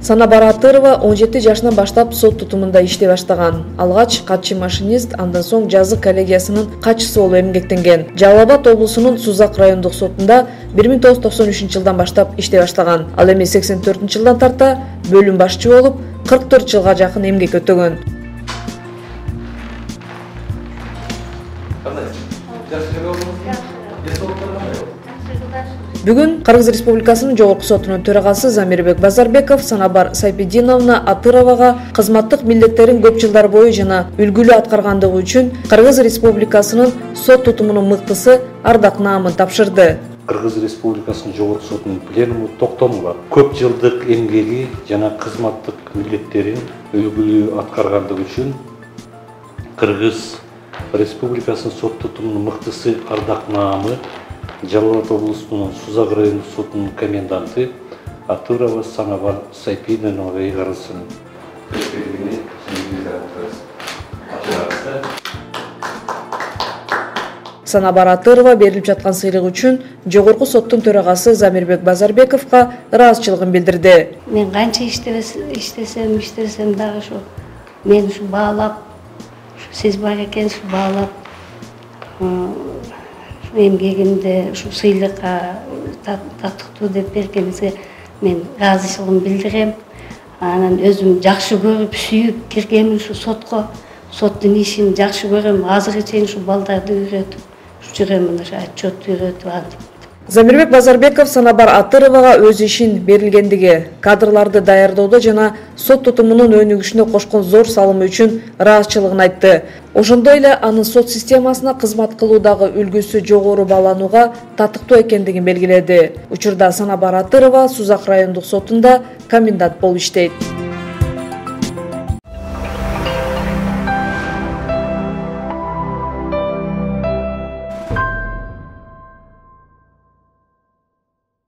Санабар Атырова 17 жашынан баштап сот тутумунда иштей баштаган. Алгач катчы машинист, андан соң жазык коллегиясынын катчысы болуп эмгектенген. Жалал Абад облусунун Сузак райондук сотунда 1993 жылдан баштап иштей баштаган. Ал эми 84 жылдан тарта бөлүм башчы болуп, 44 жылга жакын эмгек өтөгөн. Бүгүн Кыргыз Республикасынын Жогорку сотунун төрагасы Замирбек Базарбеков Санабар Сайпидиновна Атыровага кызматтык милдеттерин көп жылдар бою жана үлгүлүү аткаргандыгы үчүн Кыргыз Республикасынын сот тутумунун мыктысы ардак наамын тапшырды. Кыргыз Республикасынын Жогорку сотунун пленуму токтомго көп жылдык эмгеги жана кызматтык милдеттерин үлгүлүү аткаргандыгы үчүн Кыргыз Республикасынын сот тутумунун мыктысы ардак наамы Жалал Абад облусунун Сузак райондук сотунун коменданты Атырова Санабар Сайпидиновага ыйгарылсын. Санабар Атырова берилип жаткан сыйлык үчүн Жогорку соттун төрагасы Замирбек Базарбековго ыраазычылыгын билдирди. Мен канча иштесем дагы ушу мен ушу баалап, сиз бар экенсиз баалап эмгегимди ушу сыйлыкка татыктуу деп бергениңизге мен ыраазычылыгымды билдирем. Анан өзүм жакшы көрүп, сүйүп киргенмин ушу сотко. Соттун ишин жакшы көрөм. Азыркы чейин ушу балдарды үйрөтүп жүрөм, отчет үйрөтүп антип. Замирбек Базарбеков Санабар Атыровага өз ишин берилгендиги, кадрларды даярдоодо жана сот тутумунун өнүгүшүнө кошкон зор салымы үчүн ыраазычылыгын айтты. Ошондой эле анын сот системасына кызмат кылуудагы үлгүсү жогору бааланууга татыктуу экендигин белгиледи. Учурда Санабар Атырова Сузак райондук сотунда комендант болуп иштейт.